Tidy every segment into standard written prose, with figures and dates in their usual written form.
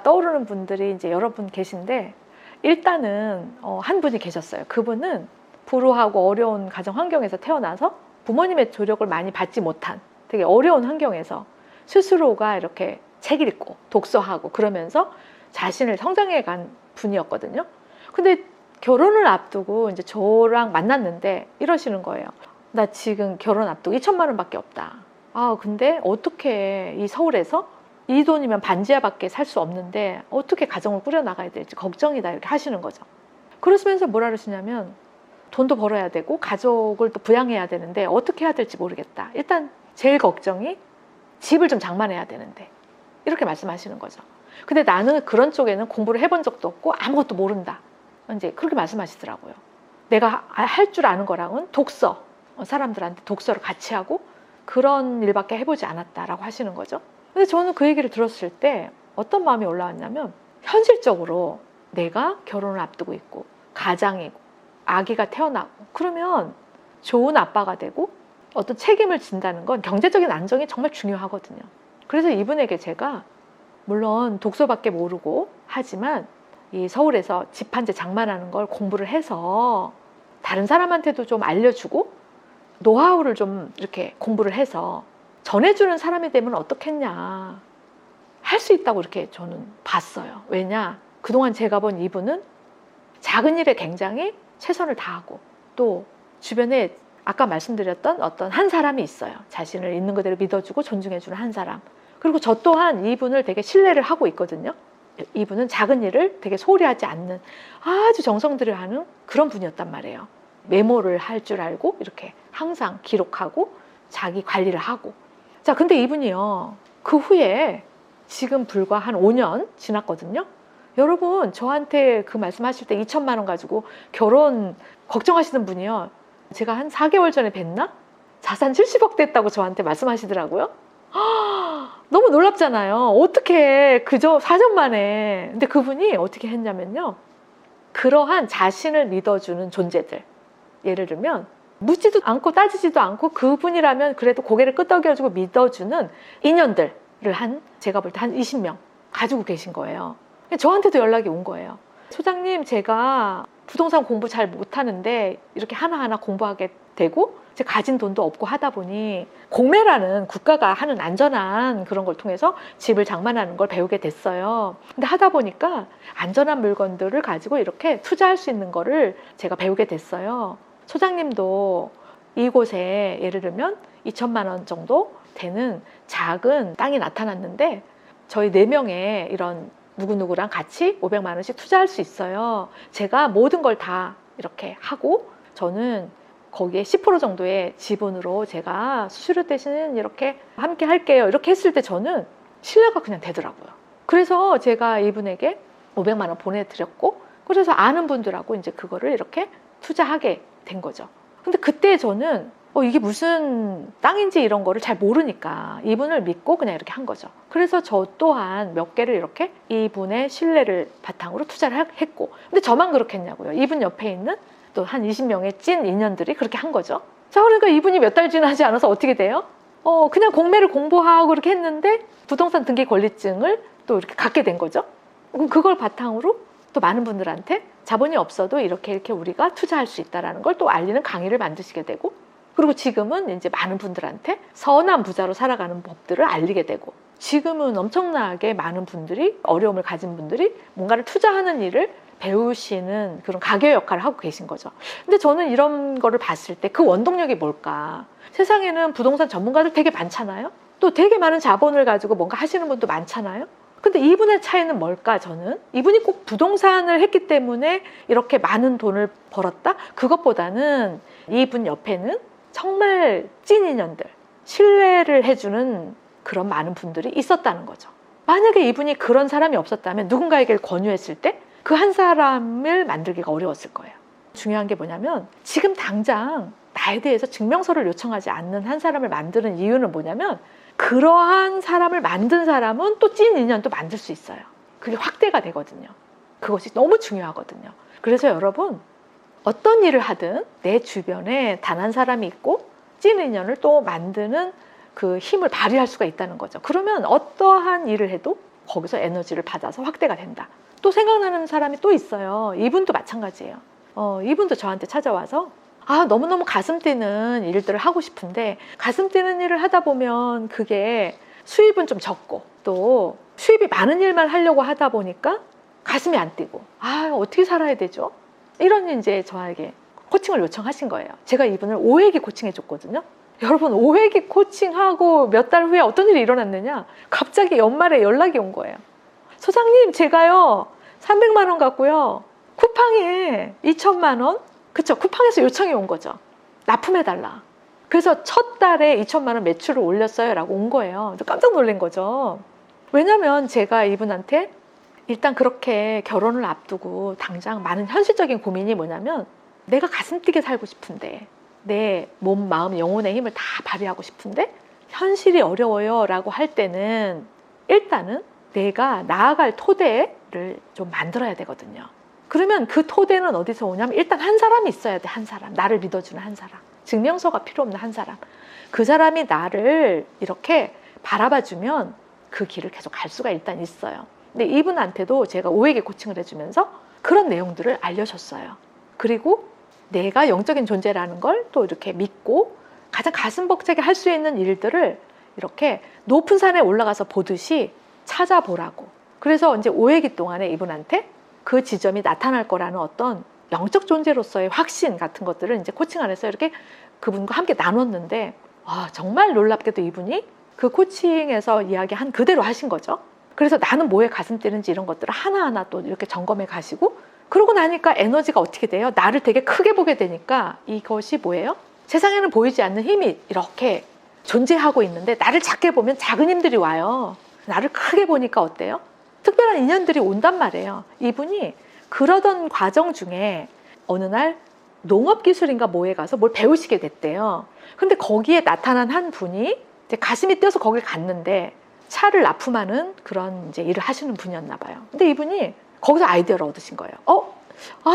떠오르는 분들이 이제 여러 분 계신데, 일단은 한 분이 계셨어요. 그분은 불우하고 어려운 가정 환경에서 태어나서 부모님의 조력을 많이 받지 못한 되게 어려운 환경에서 스스로가 이렇게 책 읽고 독서하고 그러면서 자신을 성장해 간 분이었거든요. 근데 결혼을 앞두고 이제 저랑 만났는데 이러시는 거예요. 나 지금 결혼 앞두고 2천만 원밖에 없다. 근데 어떻게 이 서울에서 이 돈이면 반지하밖에 살 수 없는데 어떻게 가정을 꾸려나가야 될지 걱정이다, 이렇게 하시는 거죠. 그러시면서 뭐라 그러시냐면, 돈도 벌어야 되고 가족을 또 부양해야 되는데 어떻게 해야 될지 모르겠다. 일단 제일 걱정이 집을 좀 장만해야 되는데, 이렇게 말씀하시는 거죠. 근데 나는 그런 쪽에는 공부를 해본 적도 없고 아무것도 모른다, 이제 그렇게 말씀하시더라고요. 내가 할 줄 아는 거랑은 독서, 사람들한테 독서를 같이 하고 그런 일밖에 해보지 않았다라고 하시는 거죠. 근데 저는 그 얘기를 들었을 때 어떤 마음이 올라왔냐면, 현실적으로 내가 결혼을 앞두고 있고 가장이고 아기가 태어나고 그러면 좋은 아빠가 되고 어떤 책임을 진다는 건 경제적인 안정이 정말 중요하거든요. 그래서 이분에게 제가, 물론 독서밖에 모르고 하지만 이 서울에서 집 한 채 장만하는 걸 공부를 해서 다른 사람한테도 좀 알려주고 노하우를 좀 이렇게 공부를 해서 전해주는 사람이 되면 어떻겠냐, 할 수 있다고 이렇게 저는 봤어요. 왜냐, 그동안 제가 본 이분은 작은 일에 굉장히 최선을 다하고, 또 주변에 아까 말씀드렸던 어떤 한 사람이 있어요. 자신을 있는 그대로 믿어주고 존중해주는 한 사람. 그리고 저 또한 이분을 되게 신뢰를 하고 있거든요. 이분은 작은 일을 되게 소홀히 하지 않는, 아주 정성 들여 하는 그런 분이었단 말이에요. 메모를 할 줄 알고 이렇게 항상 기록하고 자기 관리를 하고. 자, 근데 이분이요, 그 후에 지금 불과 한 5년 지났거든요. 여러분, 저한테 그 말씀하실 때 2천만 원 가지고 결혼 걱정하시는 분이요, 제가 한 4개월 전에 뵀나? 자산 70억 됐다고 저한테 말씀하시더라고요. 너무 놀랍잖아요. 어떻게 그저 4년 만에. 근데 그분이 어떻게 했냐면요, 그러한 자신을 믿어주는 존재들, 예를 들면 묻지도 않고 따지지도 않고 그분이라면 그래도 고개를 끄덕여주고 믿어주는 인연들을 제가 볼 때 한 20명 가지고 계신 거예요. 저한테도 연락이 온 거예요. 소장님, 제가 부동산 공부 잘 못하는데 이렇게 하나하나 공부하게 되고 제가 가진 돈도 없고 하다 보니 공매라는 국가가 하는 안전한 그런 걸 통해서 집을 장만하는 걸 배우게 됐어요. 근데 하다 보니까 안전한 물건들을 가지고 이렇게 투자할 수 있는 거를 제가 배우게 됐어요. 소장님도 이곳에 예를 들면 2천만 원 정도 되는 작은 땅이 나타났는데 저희 4명의 이런 누구누구랑 같이 500만 원씩 투자할 수 있어요. 제가 모든 걸 다 이렇게 하고 저는 거기에 10% 정도의 지분으로 제가 수수료 대신 이렇게 함께 할게요. 이렇게 했을 때 저는 신뢰가 그냥 되더라고요. 그래서 제가 이분에게 500만 원 보내드렸고, 그래서 아는 분들하고 이제 그거를 이렇게 투자하게 된 거죠. 근데 그때 저는 이게 무슨 땅인지 이런 거를 잘 모르니까 이분을 믿고 그냥 이렇게 한 거죠. 그래서 저 또한 몇 개를 이렇게 이분의 신뢰를 바탕으로 투자를 했고, 근데 저만 그렇게 했냐고요. 이분 옆에 있는 또 한 20명의 찐 인연들이 그렇게 한 거죠. 자, 그러니까 이분이 몇 달 지나지 않아서 어떻게 돼요? 그냥 공매를 공부하고 그렇게 했는데 부동산 등기 권리증을 또 이렇게 갖게 된 거죠. 그럼 그걸 바탕으로 또 많은 분들한테 자본이 없어도 이렇게 우리가 투자할 수 있다는 걸 또 알리는 강의를 만드시게 되고, 그리고 지금은 이제 많은 분들한테 선한 부자로 살아가는 법들을 알리게 되고, 지금은 엄청나게 많은 분들이, 어려움을 가진 분들이 뭔가를 투자하는 일을 배우시는 그런 가교 역할을 하고 계신 거죠. 근데 저는 이런 거를 봤을 때 그 원동력이 뭘까? 세상에는 부동산 전문가들 되게 많잖아요. 또 되게 많은 자본을 가지고 뭔가 하시는 분도 많잖아요. 근데 이분의 차이는 뭘까? 저는 이분이 꼭 부동산을 했기 때문에 이렇게 많은 돈을 벌었다? 그것보다는 이분 옆에는 정말 찐 인연들, 신뢰를 해주는 그런 많은 분들이 있었다는 거죠. 만약에 이분이 그런 사람이 없었다면 누군가에게 권유했을 때 그 한 사람을 만들기가 어려웠을 거예요. 중요한 게 뭐냐면, 지금 당장 나에 대해서 증명서를 요청하지 않는 한 사람을 만드는 이유는 뭐냐면, 그러한 사람을 만든 사람은 또 찐 인연도 만들 수 있어요. 그게 확대가 되거든요. 그것이 너무 중요하거든요. 그래서 여러분, 어떤 일을 하든 내 주변에 단 한 사람이 있고 찐 인연을 또 만드는 그 힘을 발휘할 수가 있다는 거죠. 그러면 어떠한 일을 해도 거기서 에너지를 받아서 확대가 된다. 또 생각나는 사람이 또 있어요. 이분도 마찬가지예요. 이분도 저한테 찾아와서 너무너무 가슴 뛰는 일들을 하고 싶은데 가슴 뛰는 일을 하다 보면 그게 수입은 좀 적고 또 수입이 많은 일만 하려고 하다 보니까 가슴이 안 뛰고 어떻게 살아야 되죠? 이런 이제 저에게 코칭을 요청하신 거예요. 제가 이분을 5회기 코칭해 줬거든요. 여러분 5회기 코칭하고 몇 달 후에 어떤 일이 일어났느냐? 갑자기 연말에 연락이 온 거예요. 소장님 제가요 300만 원 갖고요 쿠팡에 2천만 원 그쵸? 쿠팡에서 요청이 온 거죠. 납품해달라. 그래서 첫 달에 2천만 원 매출을 올렸어요 라고 온 거예요. 깜짝 놀란 거죠. 왜냐면 제가 이분한테 일단 그렇게 결혼을 앞두고 당장 많은 현실적인 고민이 뭐냐면 내가 가슴 뛰게 살고 싶은데 내 몸, 마음, 영혼의 힘을 다 발휘하고 싶은데 현실이 어려워요 라고 할 때는 일단은 내가 나아갈 토대를 좀 만들어야 되거든요. 그러면 그 토대는 어디서 오냐면 일단 한 사람이 있어야 돼. 한 사람. 나를 믿어주는 한 사람. 증명서가 필요 없는 한 사람. 그 사람이 나를 이렇게 바라봐주면 그 길을 계속 갈 수가 일단 있어요. 근데 이분한테도 제가 5회기 코칭을 해주면서 그런 내용들을 알려줬어요. 그리고 내가 영적인 존재라는 걸 또 이렇게 믿고 가장 가슴 벅차게 할 수 있는 일들을 이렇게 높은 산에 올라가서 보듯이 찾아보라고. 그래서 이제 5회기 동안에 이분한테 그 지점이 나타날 거라는 어떤 영적 존재로서의 확신 같은 것들을 이제 코칭 안에서 이렇게 그분과 함께 나눴는데 정말 놀랍게도 이분이 그 코칭에서 이야기한 그대로 하신 거죠. 그래서 나는 뭐에 가슴 뛰는지 이런 것들을 하나하나 또 이렇게 점검해 가시고 그러고 나니까 에너지가 어떻게 돼요? 나를 되게 크게 보게 되니까 이것이 뭐예요? 세상에는 보이지 않는 힘이 이렇게 존재하고 있는데 나를 작게 보면 작은 힘들이 와요. 나를 크게 보니까 어때요? 특별한 인연들이 온단 말이에요. 이분이 그러던 과정 중에 어느 날 농업기술인가 뭐에 가서 뭘 배우시게 됐대요. 근데 거기에 나타난 한 분이 이제 가슴이 뛰어서 거길 갔는데 차를 납품하는 그런 이제 일을 하시는 분이었나 봐요. 근데 이분이 거기서 아이디어를 얻으신 거예요.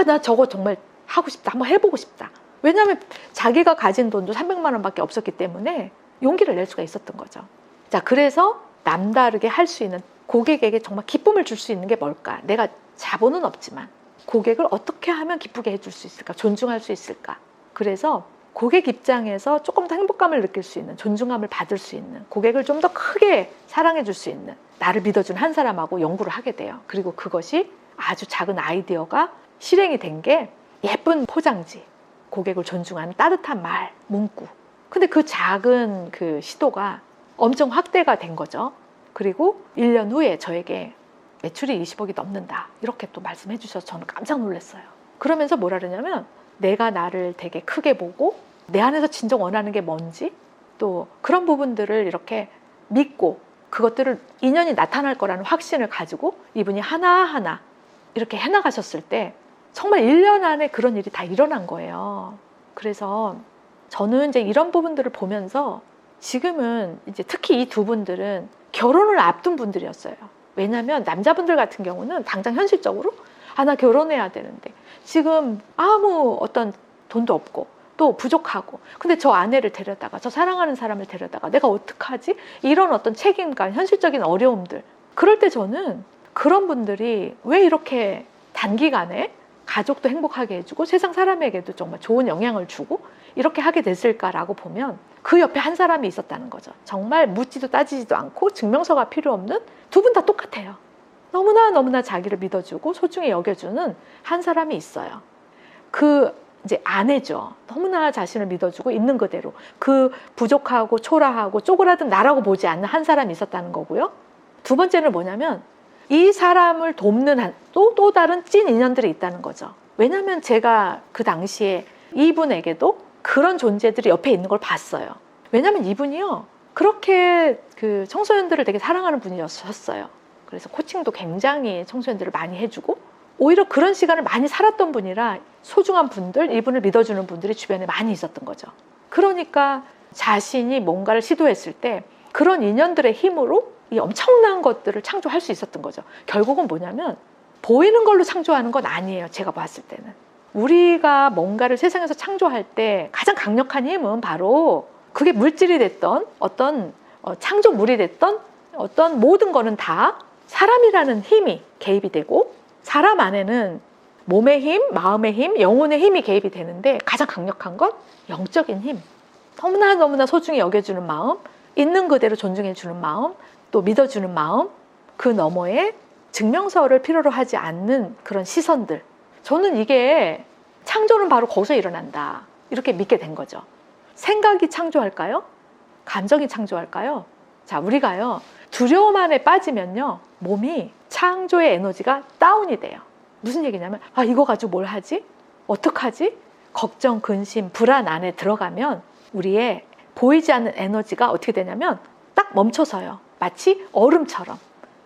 나 저거 정말 하고 싶다. 한번 해보고 싶다. 왜냐하면 자기가 가진 돈도 300만 원밖에 없었기 때문에 용기를 낼 수가 있었던 거죠. 자, 그래서 남다르게 할 수 있는 고객에게 정말 기쁨을 줄 수 있는 게 뭘까? 내가 자본은 없지만 고객을 어떻게 하면 기쁘게 해줄 수 있을까? 존중할 수 있을까? 그래서 고객 입장에서 조금 더 행복감을 느낄 수 있는, 존중감을 받을 수 있는, 고객을 좀 더 크게 사랑해 줄 수 있는 나를 믿어준 한 사람하고 연구를 하게 돼요. 그리고 그것이 아주 작은 아이디어가 실행이 된 게 예쁜 포장지, 고객을 존중하는 따뜻한 말, 문구. 근데 그 작은 그 시도가 엄청 확대가 된 거죠. 그리고 1년 후에 저에게 매출이 20억이 넘는다. 이렇게 또 말씀해 주셔서 저는 깜짝 놀랐어요. 그러면서 뭐라 그러냐면 내가 나를 되게 크게 보고 내 안에서 진정 원하는 게 뭔지 또 그런 부분들을 이렇게 믿고 그것들을 인연이 나타날 거라는 확신을 가지고 이분이 하나하나 이렇게 해나가셨을 때 정말 1년 안에 그런 일이 다 일어난 거예요. 그래서 저는 이제 이런 부분들을 보면서 지금은 이제 특히 이 두 분들은 결혼을 앞둔 분들이었어요. 왜냐하면 남자분들 같은 경우는 당장 현실적으로 나 결혼해야 되는데 지금 아무 어떤 돈도 없고 또 부족하고 근데 저 아내를 데려다가 저 사랑하는 사람을 데려다가 내가 어떡하지? 이런 어떤 책임감, 현실적인 어려움들 그럴 때 저는 그런 분들이 왜 이렇게 단기간에 가족도 행복하게 해주고 세상 사람에게도 정말 좋은 영향을 주고 이렇게 하게 됐을까라고 보면 그 옆에 한 사람이 있었다는 거죠. 정말 묻지도 따지지도 않고 증명서가 필요 없는 두 분 다 똑같아요. 너무나 자기를 믿어주고 소중히 여겨주는 한 사람이 있어요. 그 이제 아내죠. 너무나 자신을 믿어주고 있는 그대로 그 부족하고 초라하고 쪼그라든 나라고 보지 않는 한 사람이 있었다는 거고요. 두 번째는 뭐냐면 이 사람을 돕는 또 다른 찐 인연들이 있다는 거죠. 왜냐하면 제가 그 당시에 이분에게도 그런 존재들이 옆에 있는 걸 봤어요. 왜냐하면 이분이요 그렇게 그 청소년들을 되게 사랑하는 분이었어요. 그래서 코칭도 굉장히 청소년들을 많이 해주고 오히려 그런 시간을 많이 살았던 분이라 소중한 분들, 이분을 믿어주는 분들이 주변에 많이 있었던 거죠. 그러니까 자신이 뭔가를 시도했을 때 그런 인연들의 힘으로 이 엄청난 것들을 창조할 수 있었던 거죠. 결국은 뭐냐면 보이는 걸로 창조하는 건 아니에요. 제가 봤을 때는. 우리가 뭔가를 세상에서 창조할 때 가장 강력한 힘은 바로 그게 물질이 됐던 어떤 창조물이 됐던 어떤 모든 거는 다 사람이라는 힘이 개입이 되고, 사람 안에는 몸의 힘, 마음의 힘, 영혼의 힘이 개입이 되는데 가장 강력한 건 영적인 힘. 너무나 소중히 여겨주는 마음, 있는 그대로 존중해주는 마음, 또 믿어주는 마음, 그 너머에 증명서를 필요로 하지 않는 그런 시선들. 저는 이게 창조는 바로 거기서 일어난다, 이렇게 믿게 된 거죠. 생각이 창조할까요? 감정이 창조할까요? 자, 우리가요, 두려움 안에 빠지면요, 몸이 창조의 에너지가 다운이 돼요. 무슨 얘기냐면, 아, 이거 가지고 뭘 하지? 어떡하지? 걱정, 근심, 불안 안에 들어가면 우리의 보이지 않는 에너지가 어떻게 되냐면 딱 멈춰서요. 마치 얼음처럼.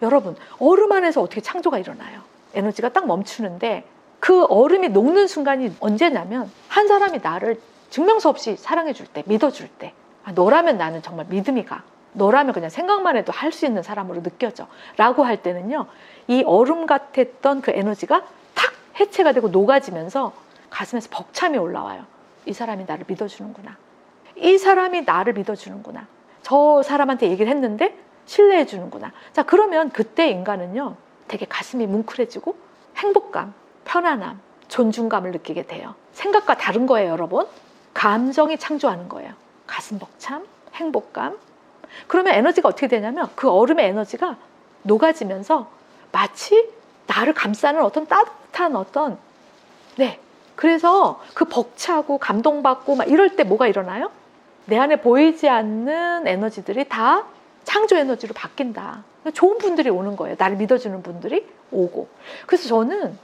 여러분, 얼음 안에서 어떻게 창조가 일어나요? 에너지가 딱 멈추는데, 그 얼음이 녹는 순간이 언제냐면 한 사람이 나를 증명서 없이 사랑해 줄 때, 믿어줄 때, 아, 너라면 나는 정말 믿음이 가, 너라면 그냥 생각만 해도 할 수 있는 사람으로 느껴져 라고 할 때는요, 이 얼음 같았던 그 에너지가 탁 해체가 되고 녹아지면서 가슴에서 벅참이 올라와요. 이 사람이 나를 믿어주는구나, 이 사람이 나를 믿어주는구나, 저 사람한테 얘기를 했는데 신뢰해 주는구나. 자, 그러면 그때 인간은요, 되게 가슴이 뭉클해지고 행복감, 편안함, 존중감을 느끼게 돼요. 생각과 다른 거예요, 여러분. 감정이 창조하는 거예요. 가슴 벅참, 행복감. 그러면 에너지가 어떻게 되냐면 그 얼음의 에너지가 녹아지면서 마치 나를 감싸는 어떤 따뜻한 어떤, 네, 그래서 그 벅차고 감동받고 막 이럴 때 뭐가 일어나요? 내 안에 보이지 않는 에너지들이 다 창조 에너지로 바뀐다. 좋은 분들이 오는 거예요. 나를 믿어주는 분들이 오고. 그래서 저는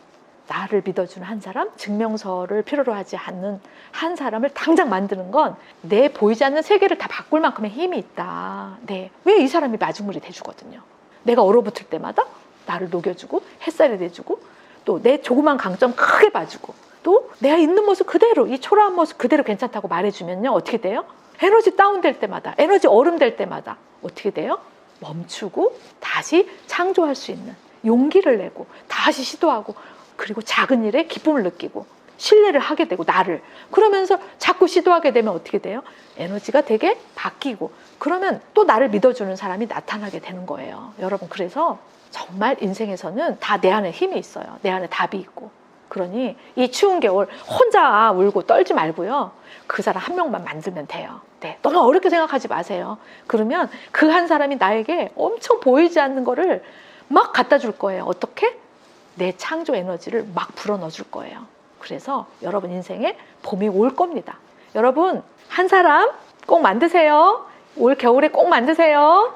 나를 믿어주는 한 사람, 증명서를 필요로 하지 않는 한 사람을 당장 만드는 건 내 보이지 않는 세계를 다 바꿀 만큼의 힘이 있다. 네. 왜 이 사람이 마중물이 돼주거든요. 내가 얼어붙을 때마다 나를 녹여주고 햇살이 돼주고, 또 내 조그만 강점 크게 봐주고, 또 내가 있는 모습 그대로, 이 초라한 모습 그대로 괜찮다고 말해주면요, 어떻게 돼요? 에너지 다운될 때마다, 에너지 얼음될 때마다 어떻게 돼요? 멈추고 다시 창조할 수 있는 용기를 내고 다시 시도하고, 그리고 작은 일에 기쁨을 느끼고 신뢰를 하게 되고, 나를 그러면서 자꾸 시도하게 되면 어떻게 돼요? 에너지가 되게 바뀌고, 그러면 또 나를 믿어주는 사람이 나타나게 되는 거예요, 여러분. 그래서 정말 인생에서는 다 내 안에 힘이 있어요. 내 안에 답이 있고. 그러니 이 추운 겨울 혼자 울고 떨지 말고요, 그 사람 한 명만 만들면 돼요. 네, 너무 어렵게 생각하지 마세요. 그러면 그 한 사람이 나에게 엄청 보이지 않는 거를 막 갖다 줄 거예요. 어떻게? 내 창조 에너지를 막 불어넣어 줄 거예요. 그래서 여러분 인생에 봄이 올 겁니다. 여러분, 한 사람 꼭 만드세요. 올 겨울에 꼭 만드세요.